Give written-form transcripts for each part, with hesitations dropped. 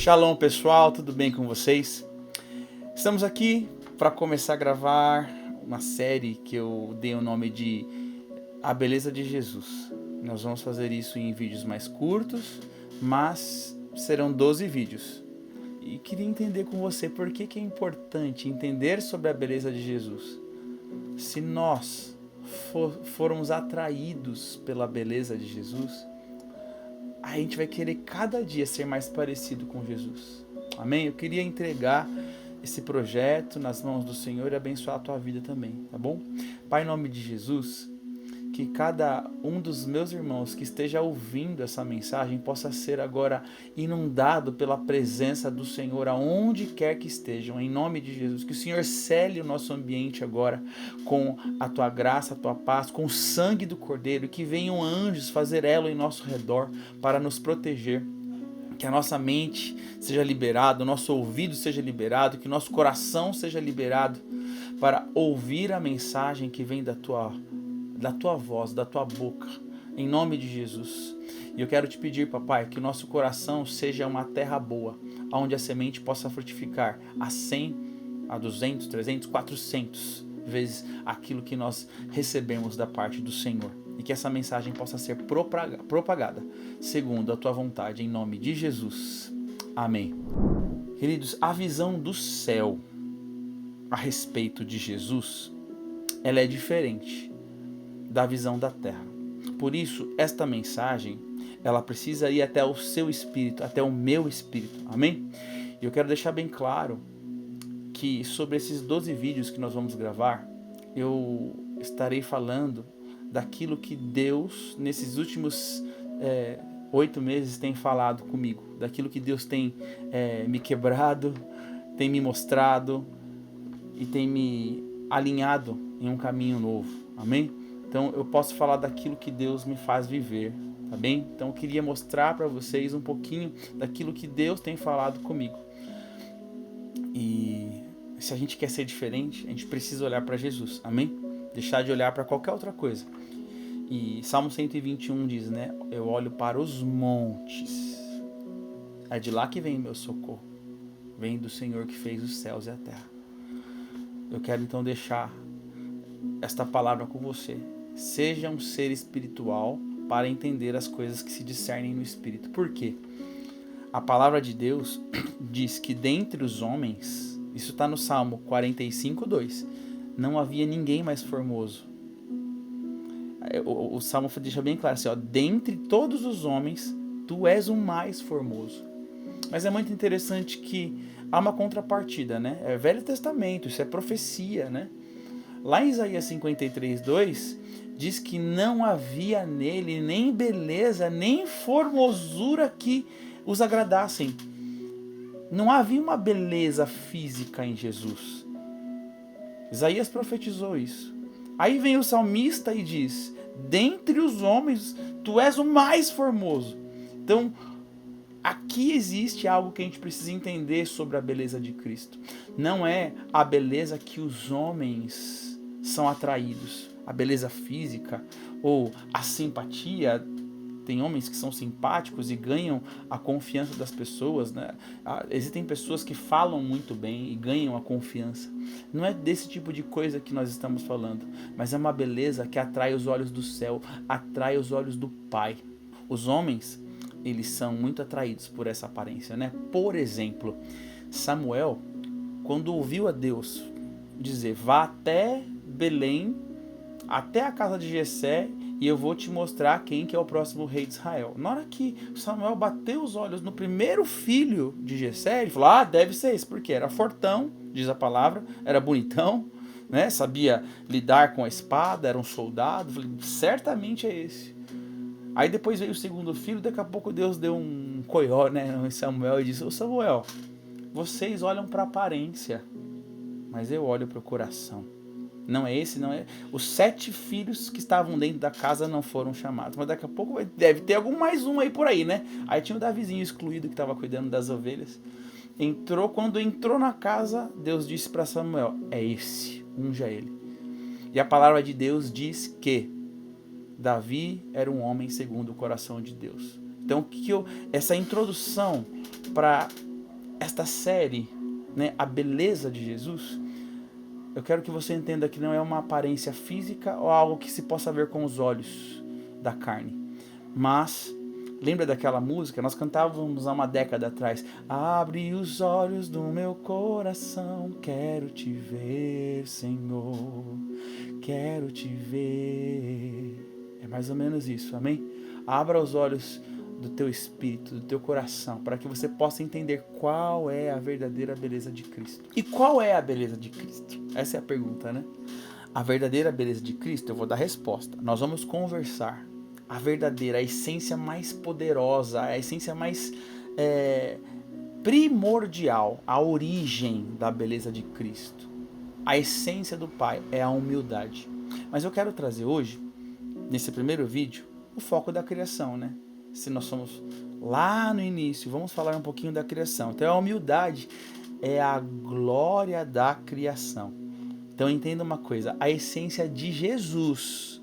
Shalom pessoal, tudo bem com vocês? Estamos aqui para começar a gravar uma série que eu dei o nome de A Beleza de Jesus. Nós vamos fazer isso em vídeos mais curtos, mas serão 12 vídeos. E queria entender com você por que é importante entender sobre a beleza de Jesus. Se nós formos atraídos pela beleza de Jesus, a gente vai querer cada dia ser mais parecido com Jesus. Amém? Eu queria entregar esse projeto nas mãos do Senhor e abençoar a tua vida também, tá bom? Pai, em nome de Jesus, que cada um dos meus irmãos que esteja ouvindo essa mensagem possa ser agora inundado pela presença do Senhor aonde quer que estejam, em nome de Jesus. Que o Senhor cele o nosso ambiente agora com a tua graça, a tua paz, com o sangue do Cordeiro, e que venham anjos fazer elo em nosso redor para nos proteger. Que a nossa mente seja liberada, o nosso ouvido seja liberado, que o nosso coração seja liberado para ouvir a mensagem que vem da tua voz, da tua boca, em nome de Jesus. E eu quero te pedir, papai, que o nosso coração seja uma terra boa, onde a semente possa frutificar a 100, a 200, 300, 400 vezes aquilo que nós recebemos da parte do Senhor. E que essa mensagem possa ser propagada segundo a tua vontade, em nome de Jesus. Amém. Queridos, a visão do céu a respeito de Jesus, ela é diferente da visão da terra. Por isso, esta mensagem, ela precisa ir até o seu espírito, até o meu espírito. Amém? E eu quero deixar bem claro que sobre esses 12 vídeos que nós vamos gravar, eu estarei falando daquilo que Deus, nesses últimos 8 meses, tem falado comigo. Daquilo que Deus tem me quebrado, tem me mostrado e tem me alinhado em um caminho novo. Amém? Então eu posso falar daquilo que Deus me faz viver, tá bem? Então eu queria mostrar para vocês um pouquinho daquilo que Deus tem falado comigo. E se a gente quer ser diferente, a gente precisa olhar para Jesus, amém? Deixar de olhar para qualquer outra coisa. E Salmo 121 diz, né? Eu olho para os montes. É de lá que vem o meu socorro. Vem do Senhor que fez os céus e a terra. Eu quero então deixar esta palavra com você. Seja um ser espiritual para entender as coisas que se discernem no espírito. Por quê? A palavra de Deus diz que dentre os homens, isso está no Salmo 45:2, não havia ninguém mais formoso. O Salmo deixa bem claro assim, ó, dentre todos os homens, tu és o mais formoso. Mas é muito interessante que há uma contrapartida, né? É Velho Testamento, isso é profecia, né? Lá em Isaías 53:2, diz que não havia nele nem beleza, nem formosura que os agradassem. Não havia uma beleza física em Jesus. Isaías profetizou isso. Aí vem o salmista e diz, dentre os homens, tu és o mais formoso. Então, aqui existe algo que a gente precisa entender sobre a beleza de Cristo. Não é a beleza que os homens são atraídos, a beleza física ou a simpatia. Tem homens que são simpáticos e ganham a confiança das pessoas, né? Existem pessoas que falam muito bem e ganham a confiança. Não é desse tipo de coisa que nós estamos falando, mas é uma beleza que atrai os olhos do céu, atrai os olhos do Pai. Os homens, eles são muito atraídos por essa aparência, né? Por exemplo, Samuel, quando ouviu a Deus dizer, vá até Belém, até a casa de Jessé, e eu vou te mostrar quem que é o próximo rei de Israel. Na hora que Samuel bateu os olhos no primeiro filho de Jessé, ele falou, deve ser esse, porque era fortão, diz a palavra, era bonitão, né? Sabia lidar com a espada, era um soldado. Falei, certamente é esse. Aí depois veio o segundo filho, daqui a pouco Deus deu um coió, né, em Samuel, e disse, ô Samuel, vocês olham para a aparência, mas eu olho para o coração. Não é esse, não é. Os 7 filhos que estavam dentro da casa não foram chamados, mas daqui a pouco deve ter mais um aí por aí, né? Aí tinha o Davizinho excluído que estava cuidando das ovelhas. Quando entrou na casa, Deus disse para Samuel, é esse, unja ele. E a palavra de Deus diz que Davi era um homem segundo o coração de Deus. Então, essa introdução para esta série, né, a beleza de Jesus, eu quero que você entenda que não é uma aparência física ou algo que se possa ver com os olhos da carne. Mas, lembra daquela música? Nós cantávamos há uma década atrás. Abre os olhos do meu coração, quero te ver, Senhor, quero te ver. É mais ou menos isso, amém? Abra os olhos do teu espírito, do teu coração, para que você possa entender qual é a verdadeira beleza de Cristo. E qual é a beleza de Cristo? Essa é a pergunta, né? A verdadeira beleza de Cristo, eu vou dar a resposta. Nós vamos conversar. A verdadeira, a essência mais poderosa, a essência mais primordial, a origem da beleza de Cristo. A essência do Pai é a humildade. Mas eu quero trazer hoje, nesse primeiro vídeo, o foco da criação, né? Se nós somos lá no início, vamos falar um pouquinho da criação. Então a humildade é a glória da criação. Então entenda uma coisa, a essência de Jesus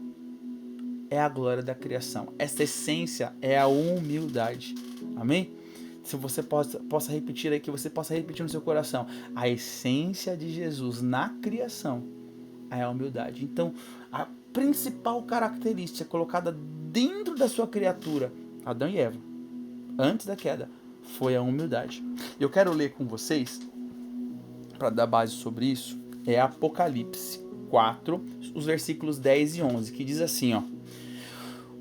é a glória da criação. Essa essência é a humildade. Amém? Se você possa repetir aí, que você possa repetir no seu coração. A essência de Jesus na criação é a humildade. Então, a principal característica colocada dentro da sua criatura, Adão e Eva, antes da queda, foi a humildade. Eu quero ler com vocês, para dar base sobre isso, é Apocalipse 4, os versículos 10 e 11, que diz assim, ó.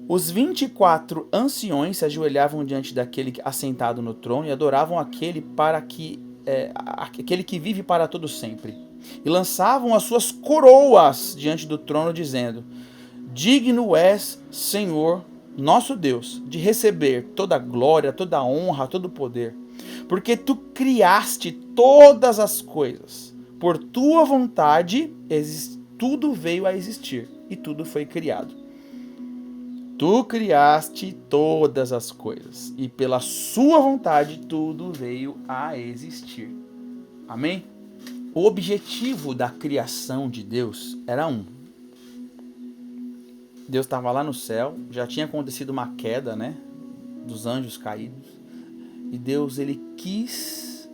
Os 24 anciões se ajoelhavam diante daquele assentado no trono e adoravam aquele que vive para todo sempre. E lançavam as suas coroas diante do trono, dizendo: Digno és, Senhor, nosso Deus, de receber toda a glória, toda a honra, todo o poder, porque tu criaste todas as coisas. Por tua vontade, tudo veio a existir e tudo foi criado. Tu criaste todas as coisas e pela sua vontade tudo veio a existir. Amém? O objetivo da criação de Deus era um. Deus estava lá no céu, já tinha acontecido uma queda, né, dos anjos caídos. E Deus, ele quis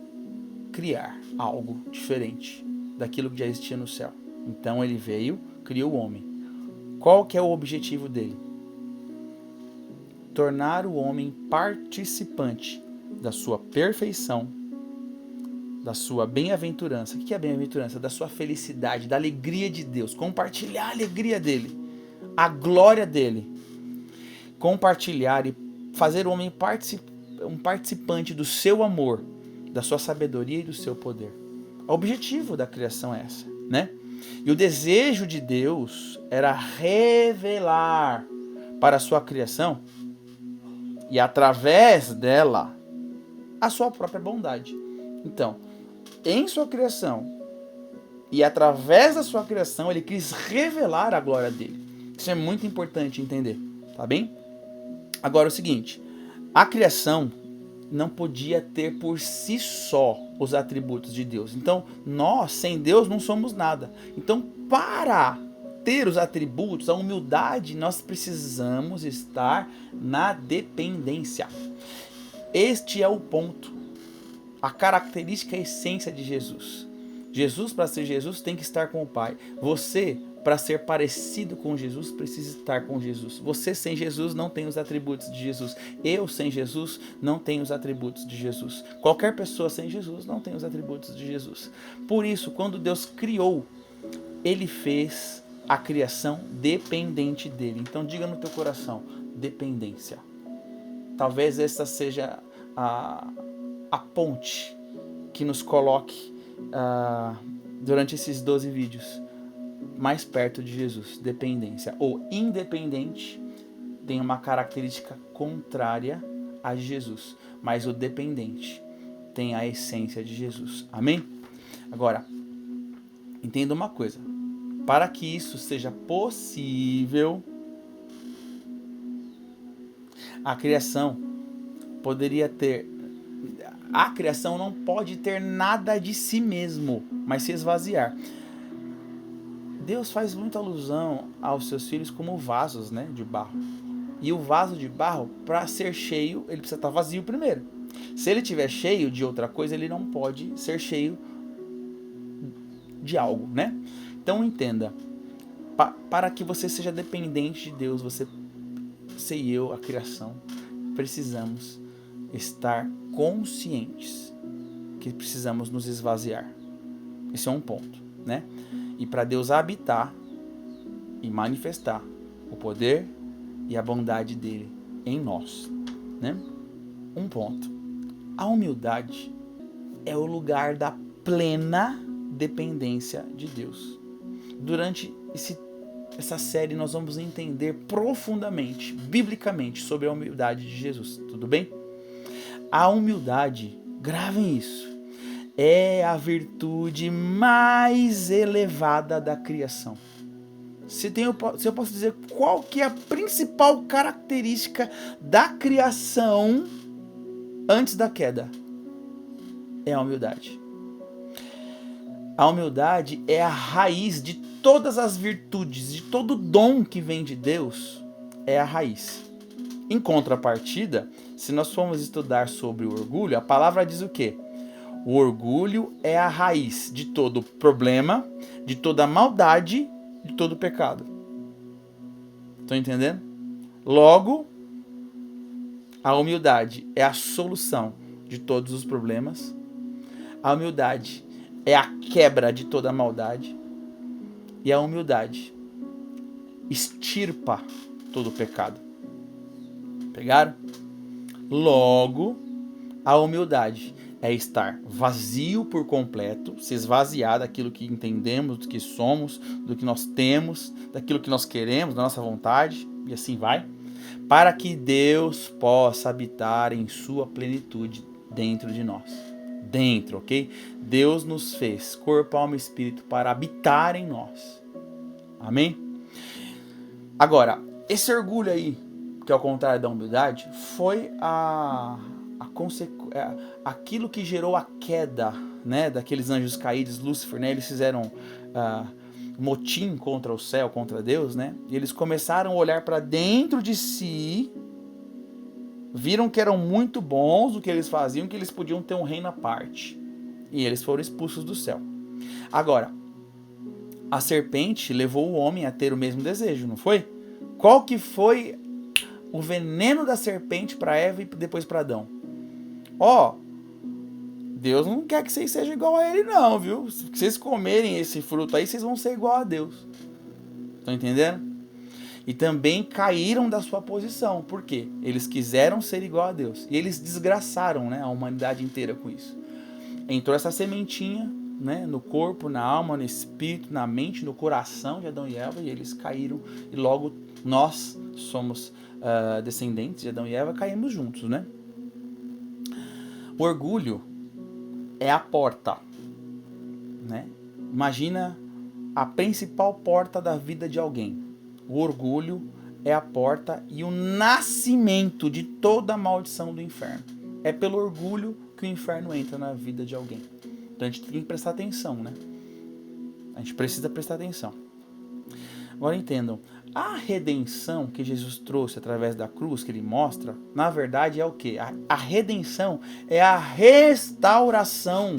criar algo diferente daquilo que já existia no céu. Então ele veio, criou o homem. Qual que é o objetivo dele? Tornar o homem participante da sua perfeição, da sua bem-aventurança. O que é bem-aventurança? Da sua felicidade, da alegria de Deus. Compartilhar a alegria dele, a glória dele. Compartilhar e fazer o homem um participante do seu amor, da sua sabedoria e do seu poder. O objetivo da criação é essa, né? E o desejo de Deus era revelar para a sua criação e através dela a sua própria bondade. Então, em sua criação e através da sua criação, ele quis revelar a glória dele. Isso é muito importante entender, tá bem? Agora é o seguinte, a criação não podia ter por si só os atributos de Deus. Então, nós, sem Deus, não somos nada. Então, para ter os atributos, a humildade, nós precisamos estar na dependência. Este é o ponto, a característica, a essência de Jesus. Jesus, para ser Jesus, tem que estar com o Pai. Você, para ser parecido com Jesus, precisa estar com Jesus. Você sem Jesus não tem os atributos de Jesus. Eu sem Jesus não tenho os atributos de Jesus. Qualquer pessoa sem Jesus não tem os atributos de Jesus. Por isso, quando Deus criou, Ele fez a criação dependente dele. Então diga no teu coração, dependência. Talvez essa seja a ponte que nos coloque durante esses 12 vídeos mais perto de Jesus. Dependência. O independente tem uma característica contrária a Jesus, mas o dependente tem a essência de Jesus. Amém? Agora, entenda uma coisa. Para que isso seja possível, a criação não pode ter nada de si mesmo, mas se esvaziar. Deus faz muita alusão aos seus filhos como vasos, né, de barro. E o vaso de barro, para ser cheio, ele precisa estar vazio primeiro. Se ele estiver cheio de outra coisa, ele não pode ser cheio de algo, né? Então entenda, para que você seja dependente de Deus, você e eu, a criação, precisamos estar conscientes que precisamos nos esvaziar. Esse é um ponto, né? E para Deus habitar e manifestar o poder e a bondade dele em nós, né? Um ponto. A humildade é o lugar da plena dependência de Deus. Durante essa série nós vamos entender profundamente, biblicamente, sobre a humildade de Jesus, tudo bem? A humildade, gravem isso, é a virtude mais elevada da criação. Se eu posso dizer qual que é a principal característica da criação antes da queda, é a humildade. A humildade é a raiz de todas as virtudes, de todo dom que vem de Deus, é a raiz. Em contrapartida, se nós formos estudar sobre o orgulho, a palavra diz o quê? O orgulho é a raiz de todo problema, de toda maldade, de todo pecado. Estão entendendo? Logo, a humildade é a solução de todos os problemas. A humildade é a quebra de toda a maldade. E a humildade extirpa todo o pecado. Pegaram? Logo, a humildade é estar vazio por completo, se esvaziar daquilo que entendemos, do que somos, do que nós temos, daquilo que nós queremos, da nossa vontade, e assim vai, para que Deus possa habitar em sua plenitude dentro de nós. Dentro, ok? Deus nos fez corpo, alma e espírito para habitar em nós. Amém? Agora, esse orgulho aí, que é o contrário da humildade, foi aquilo que gerou a queda, né, daqueles anjos caídos, Lúcifer, né? Eles fizeram motim contra o céu, contra Deus, né? E eles começaram a olhar para dentro de si, viram que eram muito bons o que eles faziam, que eles podiam ter um reino à parte. E eles foram expulsos do céu. Agora, a serpente levou o homem a ter o mesmo desejo, não foi? Qual que foi o veneno da serpente para Eva e depois para Adão? Deus não quer que vocês sejam igual a ele não, viu? Se vocês comerem esse fruto aí, vocês vão ser igual a Deus. Estão entendendo? E também caíram da sua posição. Por quê? Eles quiseram ser igual a Deus. E eles desgraçaram, né, a humanidade inteira com isso. Entrou essa sementinha, né, no corpo, na alma, no espírito, na mente, no coração de Adão e Eva, e eles caíram. E logo nós somos descendentes de Adão e Eva, caímos juntos, né? O orgulho é a porta, né? Imagina a principal porta da vida de alguém. O orgulho é a porta e o nascimento de toda a maldição do inferno. É pelo orgulho que o inferno entra na vida de alguém. Então a gente tem que prestar atenção, né? A gente precisa prestar atenção. Agora entendam, a redenção que Jesus trouxe através da cruz, que ele mostra, na verdade é o quê? A redenção é a restauração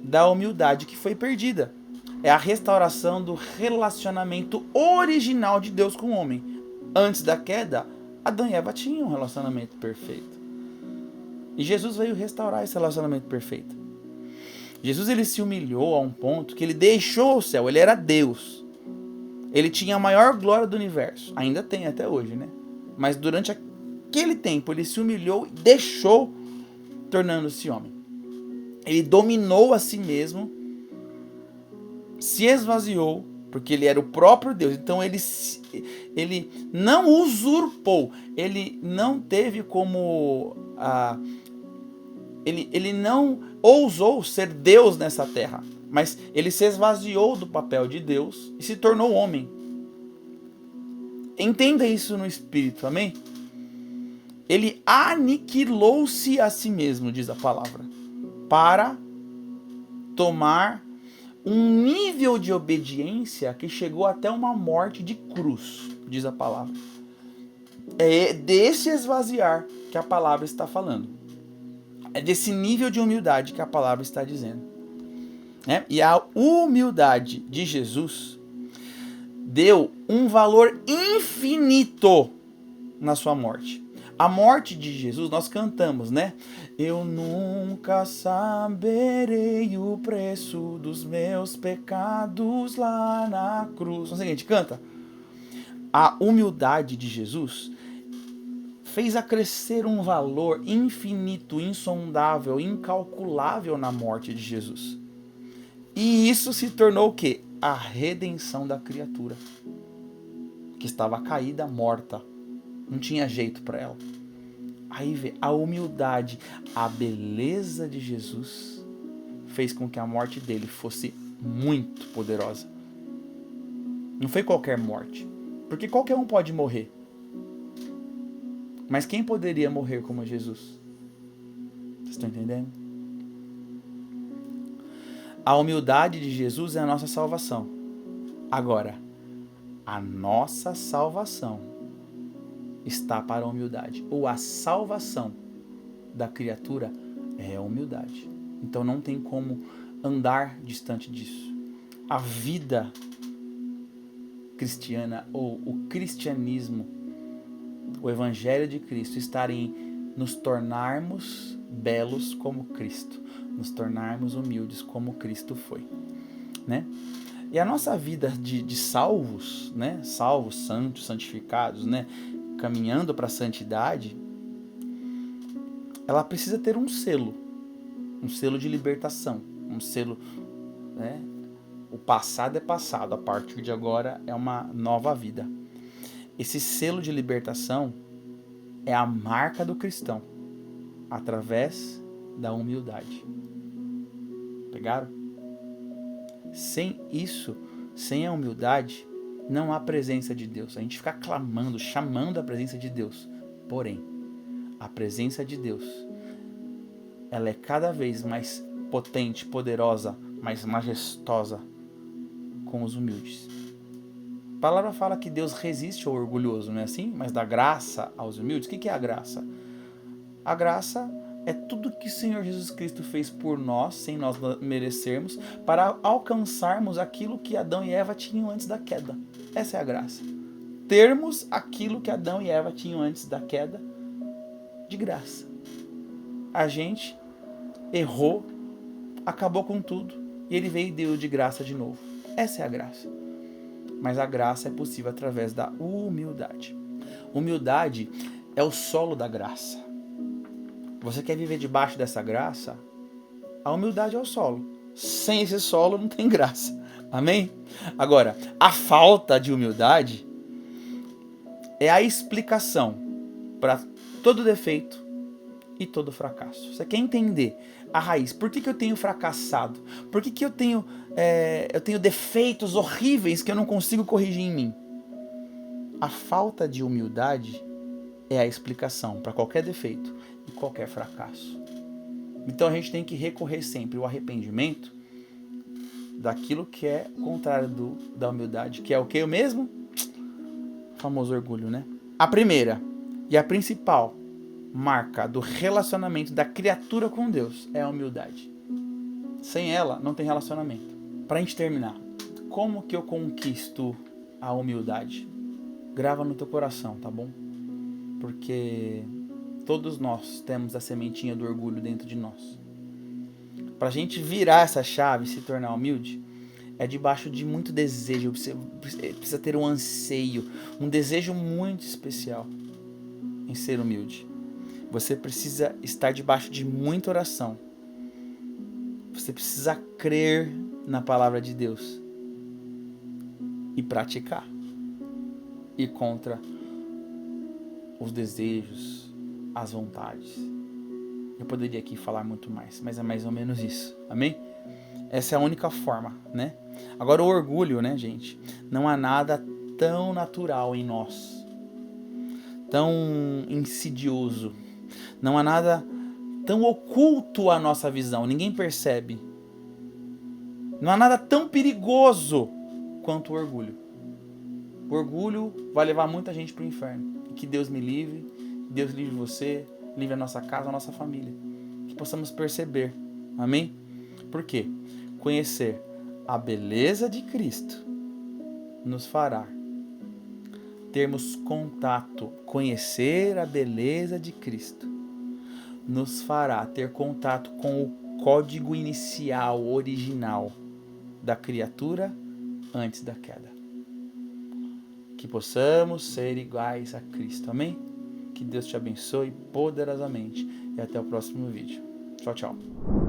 da humildade que foi perdida. É a restauração do relacionamento original de Deus com o homem. Antes da queda, Adão e Eva tinham um relacionamento perfeito. E Jesus veio restaurar esse relacionamento perfeito. Jesus, ele se humilhou a um ponto que ele deixou o céu. Ele era Deus. Ele tinha a maior glória do universo. Ainda tem até hoje, né? Mas durante aquele tempo, ele se humilhou e deixou, tornando-se homem. Ele dominou a si mesmo, se esvaziou, porque ele era o próprio Deus. Então ele não usurpou, ele não teve como ele não ousou ser Deus nessa terra, mas ele se esvaziou do papel de Deus e se tornou homem. Entenda isso no espírito, amém? Ele aniquilou-se a si mesmo, diz a palavra, para tomar um nível de obediência que chegou até uma morte de cruz, diz a palavra. É desse esvaziar que a palavra está falando. É desse nível de humildade que a palavra está dizendo. Né? E a humildade de Jesus deu um valor infinito na sua morte. A morte de Jesus, nós cantamos, né? Eu nunca saberei o preço dos meus pecados lá na cruz. Não sei, a gente canta. A humildade de Jesus fez acrescer um valor infinito, insondável, incalculável na morte de Jesus. E isso se tornou o quê? A redenção da criatura, que estava caída, morta. Não tinha jeito para ela. Aí vê a humildade, a beleza de Jesus fez com que a morte dele fosse muito poderosa. Não foi qualquer morte, porque qualquer um pode morrer. Mas quem poderia morrer como Jesus? Vocês estão entendendo? A humildade de Jesus é a nossa salvação. Agora, a nossa salvação está para a humildade. Ou a salvação da criatura é a humildade. Então não tem como andar distante disso. A vida cristiana ou o cristianismo, o evangelho de Cristo, está em nos tornarmos belos como Cristo, nos tornarmos humildes como Cristo foi, né? E a nossa vida de salvos, né? Salvos, santos, santificados, né? Caminhando para a santidade, ela precisa ter um selo de libertação, um selo, né? O passado é passado, a partir de agora é uma nova vida. Esse selo de libertação é a marca do cristão, através da humildade. Pegaram? Sem isso, sem a humildade, não há presença de Deus. A gente fica clamando, chamando a presença de Deus. Porém, a presença de Deus, ela é cada vez mais potente, poderosa, mais majestosa com os humildes. A palavra fala que Deus resiste ao orgulhoso, não é assim? Mas dá graça aos humildes. O que é a graça? A graça é tudo que o Senhor Jesus Cristo fez por nós, sem nós merecermos, para alcançarmos aquilo que Adão e Eva tinham antes da queda. Essa é a graça. Termos aquilo que Adão e Eva tinham antes da queda, de graça. A gente errou, acabou com tudo, e ele veio e deu de graça de novo. Essa é a graça. Mas a graça é possível através da humildade. Humildade é o solo da graça. Você quer viver debaixo dessa graça? A humildade é o solo. Sem esse solo não tem graça. Amém? Agora, a falta de humildade é a explicação para todo defeito e todo fracasso. Você quer entender a raiz? Por que eu tenho fracassado? Por que eu tenho defeitos horríveis que eu não consigo corrigir em mim? A falta de humildade é a explicação para qualquer defeito e qualquer fracasso. Então a gente tem que recorrer sempre ao arrependimento daquilo que é contrário da humildade, que é o que mesmo? O famoso orgulho, né? A primeira e a principal marca do relacionamento da criatura com Deus é a humildade. Sem ela, não tem relacionamento. Para a gente terminar, como que eu conquisto a humildade? Grava no teu coração, tá bom? Porque todos nós temos a sementinha do orgulho dentro de nós. Para a gente virar essa chave e se tornar humilde, é debaixo de muito desejo, precisa ter um anseio, um desejo muito especial em ser humilde. Você precisa estar debaixo de muita oração. Você precisa crer na palavra de Deus e praticar. Ir contra os desejos, as vontades. Eu poderia aqui falar muito mais, mas é mais ou menos isso. Amém? Essa é a única forma, né? Agora o orgulho, né, gente? Não há nada tão natural em nós, tão insidioso. Não há nada tão oculto à nossa visão. Ninguém percebe. Não há nada tão perigoso quanto o orgulho. O orgulho vai levar muita gente para o inferno. Que Deus me livre, Deus livre você, livre a nossa casa, a nossa família. possamos perceber. Amém? Por quê? Conhecer a beleza de Cristo nos fará termos contato. Conhecer a beleza de Cristo nos fará ter contato com o código inicial, original da criatura antes da queda. Que possamos ser iguais a Cristo. Amém? Que Deus te abençoe poderosamente. E até o próximo vídeo. Tchau, tchau.